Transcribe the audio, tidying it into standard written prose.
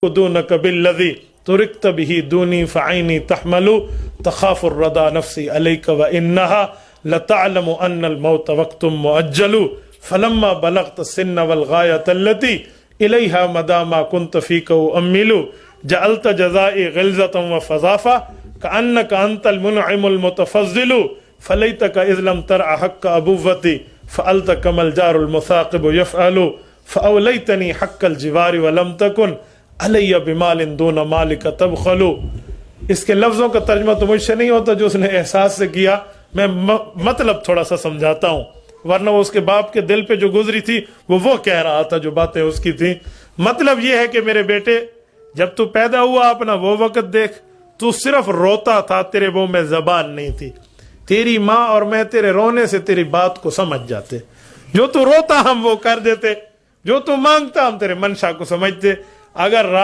دونك بالذي تركت به دوني فعيني تحمل تخاف الردى نفسي عليك وإنها لتعلم أن الموت وقت مؤجل فلما بلغت السن والغاية التي إليها مدى ما كنت فيك أؤمل جعلت جزائي غلظة وفظافة كأنك أنت المنعم المتفضل فليتك إذ لم ترع حق أبوتي فعلت كما الجار المثاقب يفعل فأوليتني حق الجوار ولم تكن علی بمال دون مالک تبخلو. اس کے لفظوں کا ترجمہ تو مجھ سے نہیں ہوتا جو اس نے احساس سے کیا، میں مطلب تھوڑا سا سمجھاتا ہوں، ورنہ وہ اس کے باپ کے دل پہ جو گزری تھی وہ کہہ رہا تھا جو باتیں اس کی تھیں. مطلب یہ ہے کہ میرے بیٹے جب تو پیدا ہوا اپنا وہ وقت دیکھ، تو صرف روتا تھا، تیرے منہ میں زبان نہیں تھی. تیری ماں اور میں تیرے رونے سے تیری بات کو سمجھ جاتے، جو تو روتا ہم وہ کر دیتے، جو تو مانگتا ہم تیرے منشا کو سمجھتے. اگر رات